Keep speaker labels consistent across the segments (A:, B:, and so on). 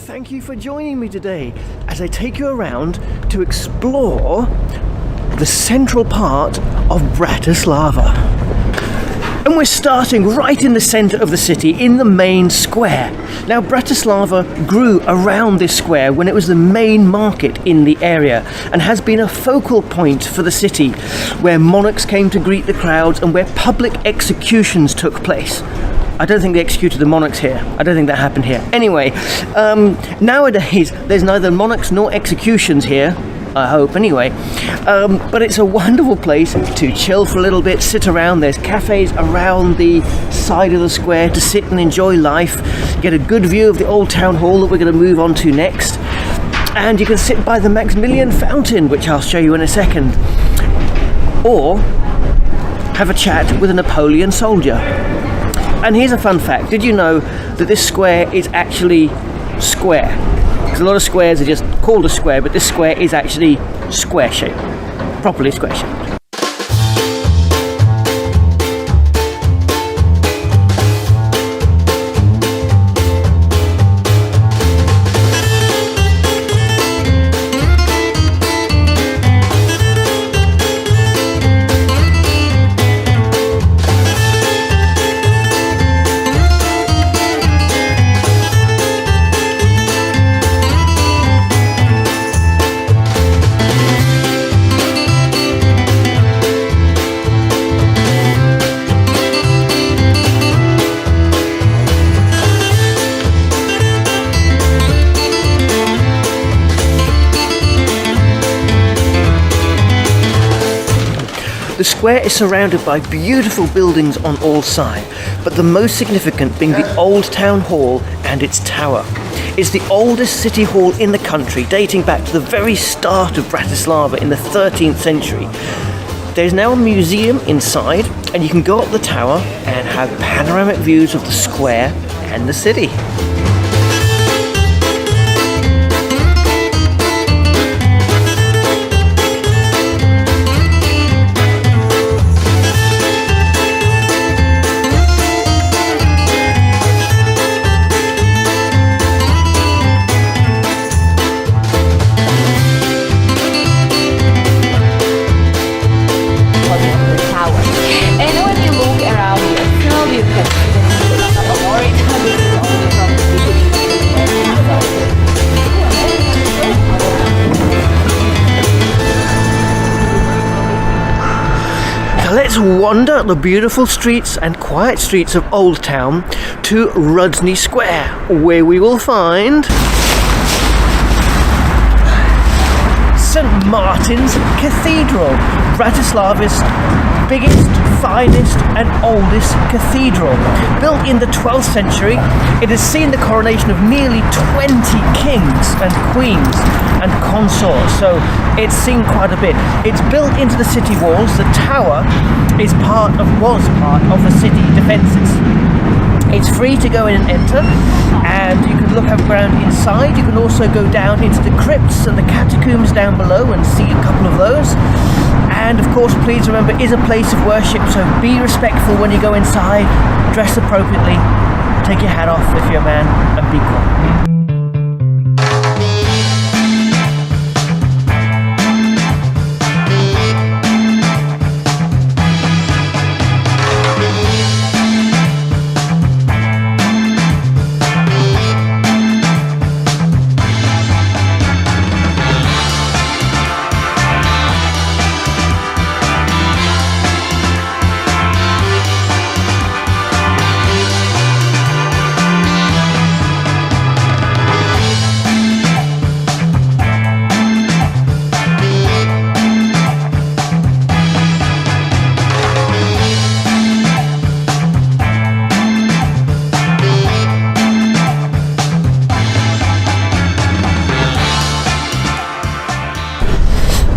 A: Thank you for joining me today as I take you around to explore the central part of Bratislava. And we're starting right in the centre of the city, in the main square. Now, Bratislava grew around this square when it was the main market in the area and has been a focal point for the city, where monarchs came to greet the crowds and where public executions took place. I don't think they executed the monarchs here. I don't think that happened here. Anyway, nowadays there's neither monarchs nor executions here. I hope, anyway. But it's a wonderful place to chill for a little bit, sit around. There's cafes around the side of the square to sit and enjoy life. Get a good view of the old town hall that we're going to move on to next. And you can sit by the Maximilian Fountain, which I'll show you in a second. Or have a chat with a Napoleon soldier. And here's a fun fact. Did you know that this square is actually square? Because a lot of squares are just called a square, but this square is actually square shaped, properly square shaped. The square is surrounded by beautiful buildings on all sides, but the most significant being the Old Town Hall and its tower. It's the oldest city hall in the country, dating back to the very start of Bratislava in the 13th century. There's now a museum inside, and you can go up the tower and have panoramic views of the square and the city. Let's wander the beautiful streets and quiet streets of Old Town to Rudney Square, where we will find St. Martin's Cathedral, Bratislava's biggest, finest and oldest cathedral. Built in the 12th century, it has seen the coronation of nearly 20 kings and queens and consorts, so it's seen quite a bit. It's built into the city walls. The tower was part of the city defences. It's free to go in and enter, and you can look around inside. You can also go down into the crypts and the catacombs down below and see a couple of those. And of course, please remember, it is a place of worship, so be respectful when you go inside, dress appropriately, take your hat off if you're a man, and be cool.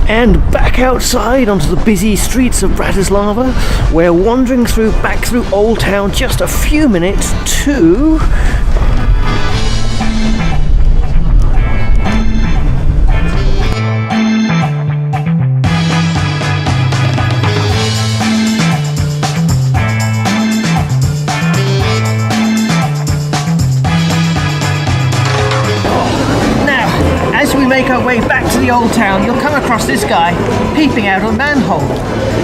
A: And back outside onto the busy streets of Bratislava, we're wandering back through Old Town just a few minutes to make our way back to the old town, you'll come across this guy peeping out of a manhole.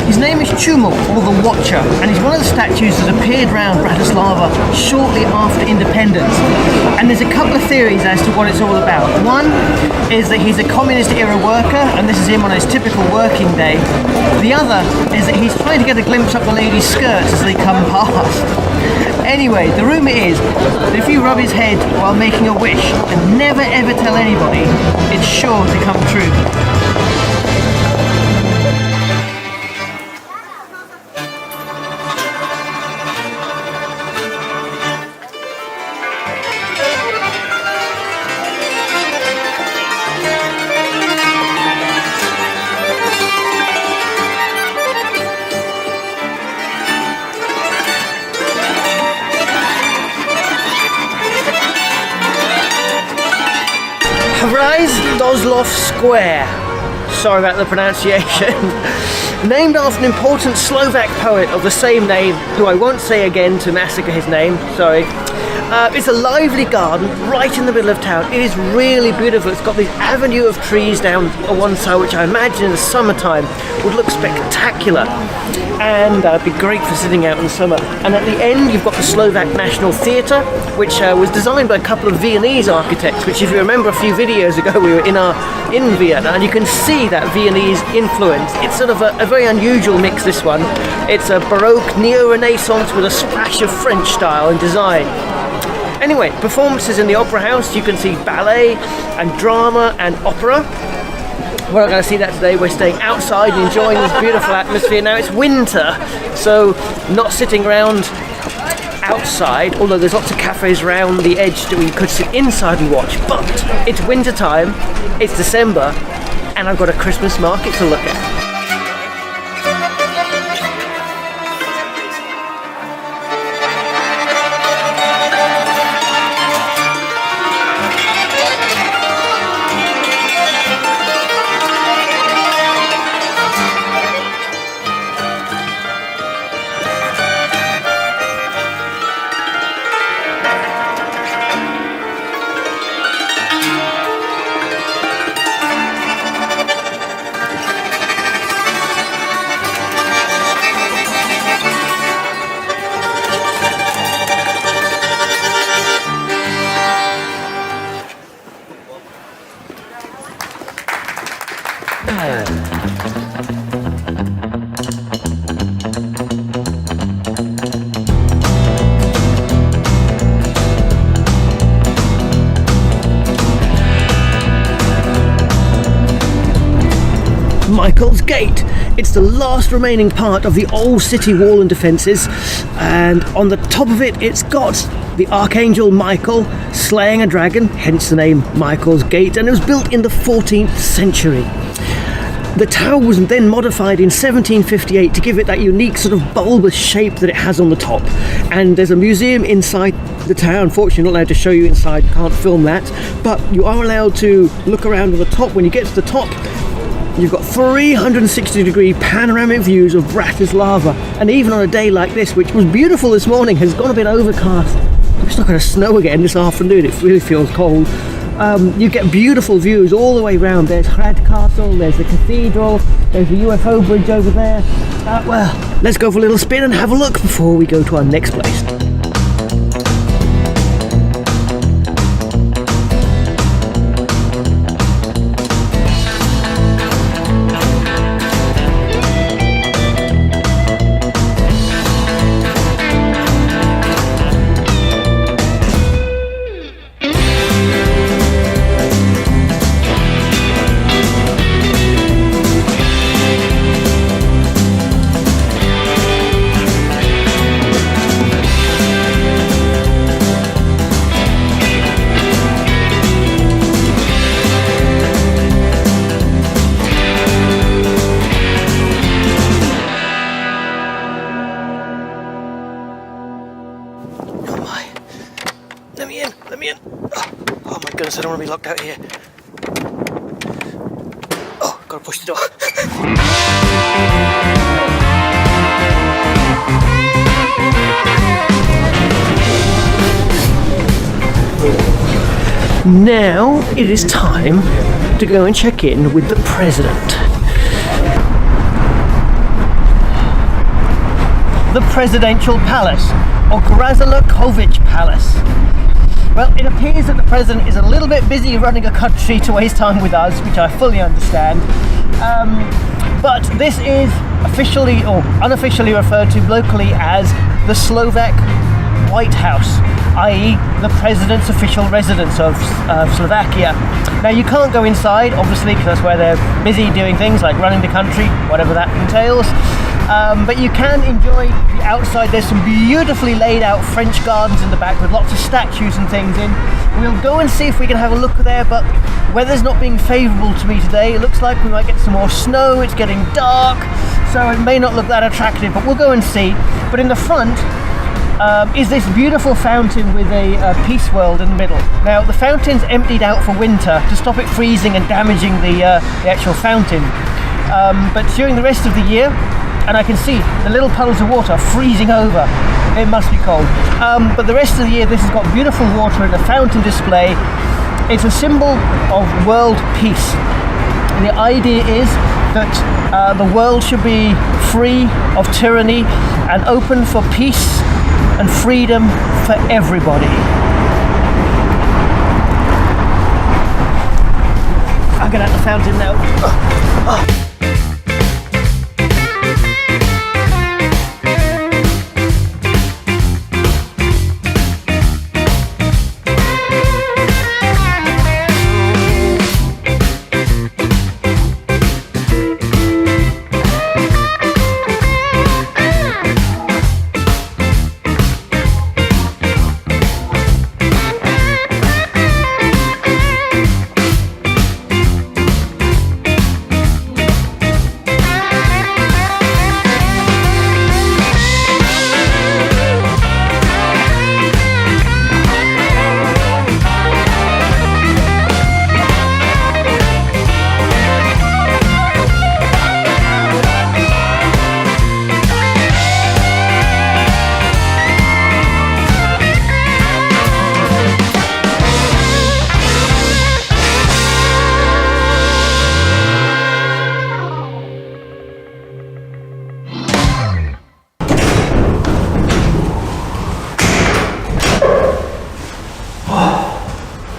A: His name is Chumel, or the Watcher, and he's one of the statues that appeared around Bratislava shortly after independence. And there's a couple of theories as to what it's all about. One is that he's a communist-era worker, and this is him on his typical working day. The other is that he's trying to get a glimpse up the ladies' skirts as they come past. Anyway, the rumour is that if you rub his head while making a wish and never ever tell anybody, it's sure to come true. Dozlov Square. Sorry about the pronunciation. Named after an important Slovak poet of the same name, who I won't say again to massacre his name, sorry. It's a lively garden right in the middle of town. It is really beautiful. It's got this avenue of trees down one side, which I imagine in the summertime would look spectacular. And it'd be great for sitting out in the summer. And at the end, you've got the Slovak National Theatre, which was designed by a couple of Viennese architects, which, if you remember a few videos ago, we were in Vienna, and you can see that Viennese influence. It's sort of a very unusual mix, this one. It's a Baroque neo-Renaissance with a splash of French style and design. Anyway, performances in the Opera House, you can see ballet and drama and opera. We're not going to see that today. We're staying outside and enjoying this beautiful atmosphere. Now it's winter, so not sitting around outside, although there's lots of cafes around the edge that you could sit inside and watch. But it's winter time, it's December, and I've got a Christmas market to look at. Michael's Gate. It's the last remaining part of the old city wall and defences, and on the top of it, it's got the Archangel Michael slaying a dragon, hence the name Michael's Gate, and it was built in the 14th century. The tower was then modified in 1758 to give it that unique sort of bulbous shape that it has on the top. And there's a museum inside the tower. Unfortunately, not allowed to show you inside, can't film that. But you are allowed to look around on the top. When you get to the top, you've got 360-degree panoramic views of Bratislava. And even on a day like this, which was beautiful this morning, has gone a bit overcast. It's not going to snow again this afternoon. It really feels cold. You get beautiful views all the way around. There's Hrad Castle, there's the cathedral, there's the UFO bridge over there. Well, let's go for a little spin and have a look before we go to our next place. Oh my goodness, I don't want to be locked out here. Oh, gotta push the door. Now it is time to go and check in with the president. The Presidential Palace, or Krasalokovich Palace. Well, it appears that the president is a little bit busy running a country to waste time with us, which I fully understand. But this is officially or unofficially referred to locally as the Slovak White House, i.e. the president's official residence of Slovakia. Now you can't go inside, obviously, because that's where they're busy doing things like running the country, whatever that entails. But you can enjoy the outside. There's some beautifully laid out French gardens in the back with lots of statues and things in. We'll go and see if we can have a look there, but weather's not being favourable to me today. It looks like we might get some more snow. It's getting dark, so it may not look that attractive, but we'll go and see. But in the front is this beautiful fountain with a peace world in the middle. Now the fountain's emptied out for winter to stop it freezing and damaging the actual fountain. But during the rest of the year, and I can see the little puddles of water freezing over. It must be cold. But the rest of the year, this has got beautiful water and a fountain display. It's a symbol of world peace. And the idea is that the world should be free of tyranny and open for peace and freedom for everybody. I'll get out the fountain now.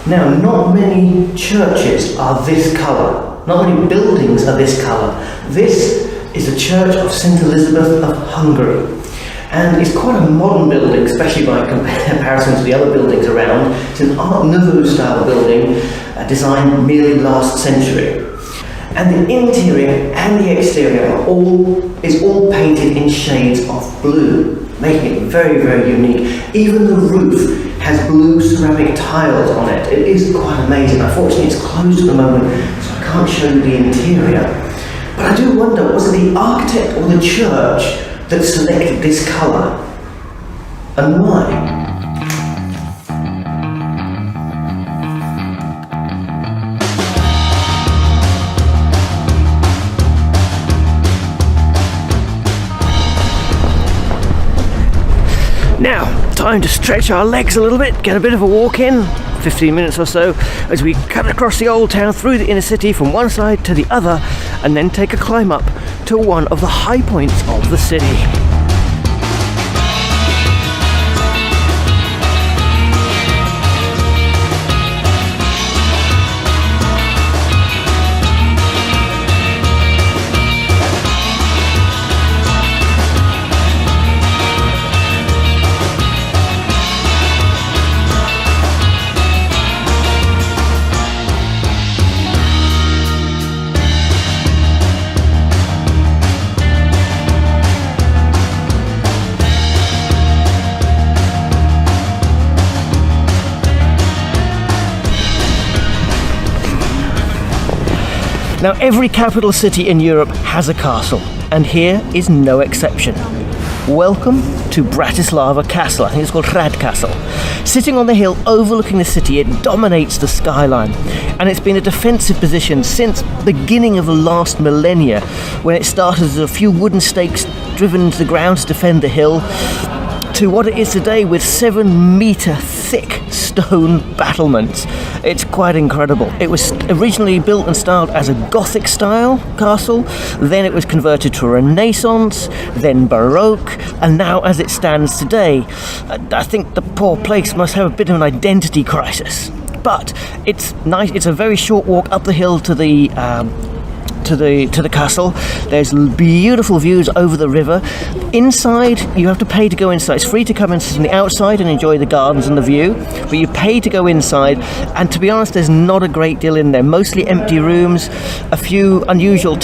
A: Now, not many churches are this colour, not many buildings are this colour. This is the Church of St. Elizabeth of Hungary, and it's quite a modern building, especially by comparison to the other buildings around. It's an Art Nouveau style building, designed merely last century. And the interior and the exterior is all painted in shades of blue, making it very, very unique. Even the roof has blue ceramic tiles on it. It is quite amazing. Unfortunately, it's closed at the moment, so I can't show you the interior. But I do wonder, was it the architect or the church that selected this colour? And why? Now, time to stretch our legs a little bit, get a bit of a walk in, 15 minutes or so, as we cut across the old town through the inner city from one side to the other, and then take a climb up to one of the high points of the city. Now, every capital city in Europe has a castle, and here is no exception. Welcome to Bratislava Castle. I think it's called Hrad Castle. Sitting on the hill overlooking the city, it dominates the skyline, and it's been a defensive position since the beginning of the last millennia, when it started as a few wooden stakes driven into the ground to defend the hill, to what it is today with 7-metre thick stone battlements. It's quite incredible. It was originally built and styled as a Gothic style castle, then it was converted to Renaissance, then Baroque, and now as it stands today, I think the poor place must have a bit of an identity crisis. But it's nice. It's a very short walk up the hill to the castle. There's beautiful views over the river. Inside, you have to pay to go inside. It's free to come and sit on the outside and enjoy the gardens and the view, but you pay to go inside, and to be honest, there's not a great deal in there. Mostly empty rooms, a few unusual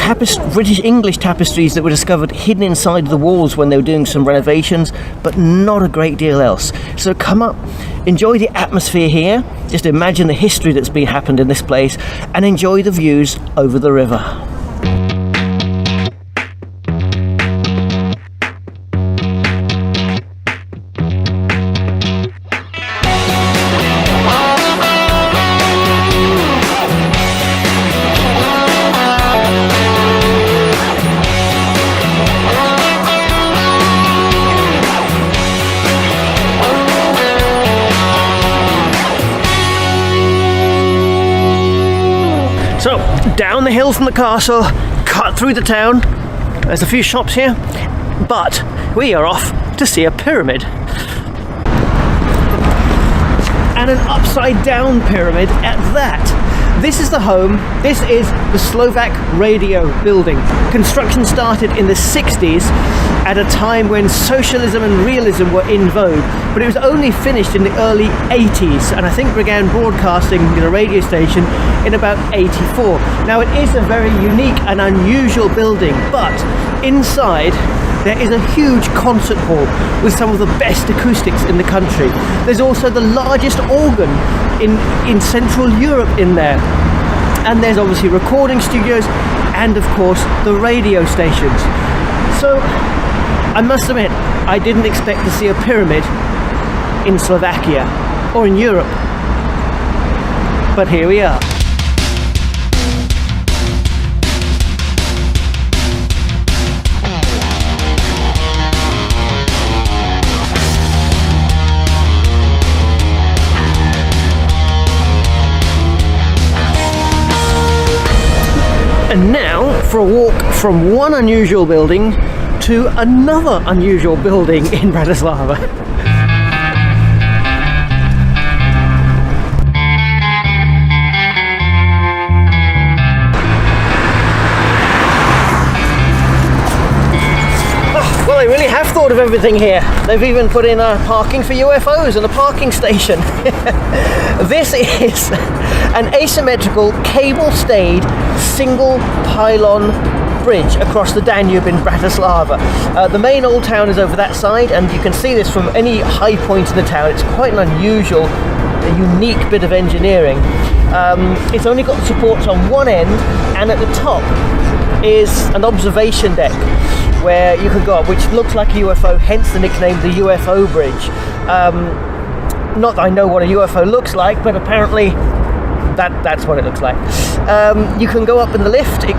A: British English tapestries that were discovered hidden inside the walls when they were doing some renovations, but not a great deal else. So come up, enjoy the atmosphere here, just imagine the history that's been happened in this place, and enjoy the views over the river. So, down the hill from the castle, cut through the town. There's a few shops here, but we are off to see a pyramid. And an upside down pyramid at that. This is the home, this is the Slovak radio building. Construction started in the 60s at a time when socialism and realism were in vogue, but it was only finished in the early 80s, and I think began broadcasting in a radio station in about 84. Now it is a very unique and unusual building, but inside there is a huge concert hall with some of the best acoustics in the country. There's also the largest organ in Central Europe in there. And there's obviously recording studios and of course the radio stations. So I must admit, I didn't expect to see a pyramid in Slovakia or in Europe. But here we are. And now for a walk from one unusual building to another unusual building in Bratislava. Well, they really have thought of everything here. They've even put in parking for UFOs and a parking station. This is an asymmetrical, cable-stayed, single pylon bridge across the Danube in Bratislava. The main old town is over that side, and you can see this from any high point in the town. It's quite an unusual, a unique bit of engineering. It's only got supports on one end, and at the top is an observation deck where you can go up, which looks like a UFO, hence the nickname the UFO Bridge. Not that I know what a UFO looks like, but apparently that's what it looks like. You can go up in the lift, you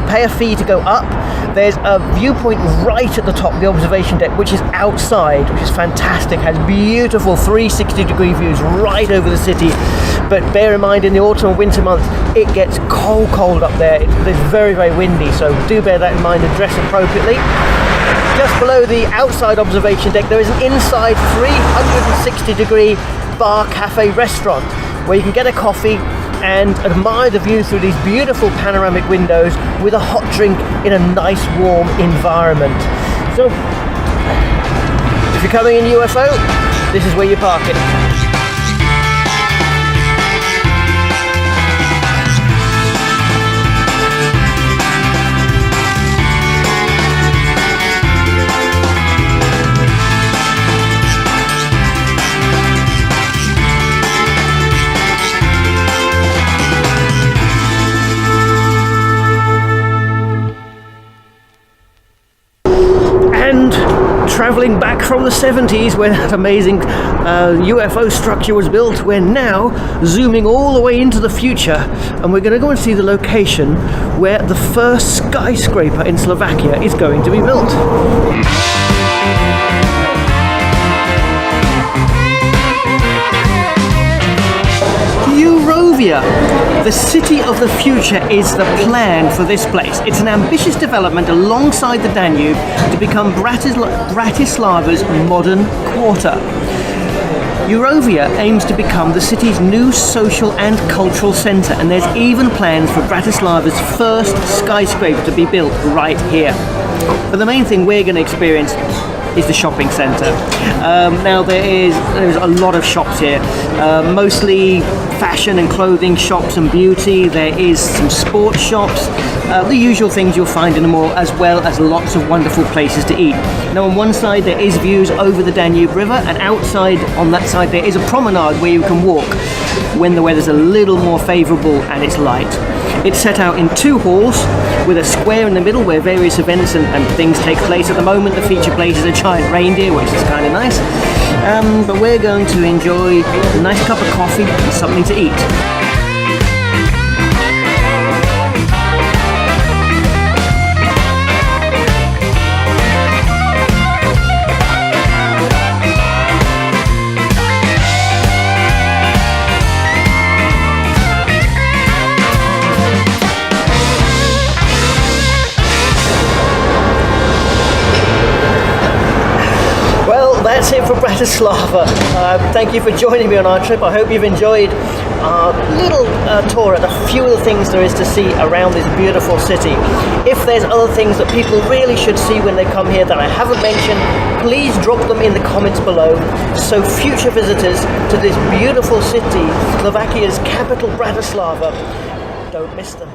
A: pay a fee to go up. There's a viewpoint right at the top, the observation deck, which is outside, which is fantastic, has beautiful 360-degree views right over the city. But bear in mind, in the autumn and winter months, it gets cold up there. It's very, very windy, so do bear that in mind and dress appropriately. Just below the outside observation deck, there is an inside 360-degree bar, cafe, restaurant where you can get a coffee and admire the view through these beautiful panoramic windows with a hot drink in a nice warm environment. So if you're coming in UFO, this is where you park it. Travelling back from the 70s where that amazing UFO structure was built, we're now zooming all the way into the future, and we're going to go and see the location where the first skyscraper in Slovakia is going to be built. Eurovia, the city of the future, is the plan for this place. It's an ambitious development alongside the Danube to become Bratislava's modern quarter. Eurovia aims to become the city's new social and cultural centre, and there's even plans for Bratislava's first skyscraper to be built right here. But the main thing we're going to experience is the shopping centre. Now there's a lot of shops here, mostly fashion and clothing shops and beauty. There is some sports shops, the usual things you'll find in a mall, as well as lots of wonderful places to eat. Now on one side there is views over the Danube River, and outside on that side there is a promenade where you can walk when the weather's a little more favourable and it's light. It's set out in 2 halls with a square in the middle where various events and things take place. At the moment the feature place is a giant reindeer, which is kind of nice, but we're going to enjoy a nice cup of coffee and something to eat. That's it for Bratislava. Thank you for joining me on our trip. I hope you've enjoyed our little tour at a few of the things there is to see around this beautiful city. If there's other things that people really should see when they come here that I haven't mentioned, please drop them in the comments below, so future visitors to this beautiful city, Slovakia's capital Bratislava, don't miss them.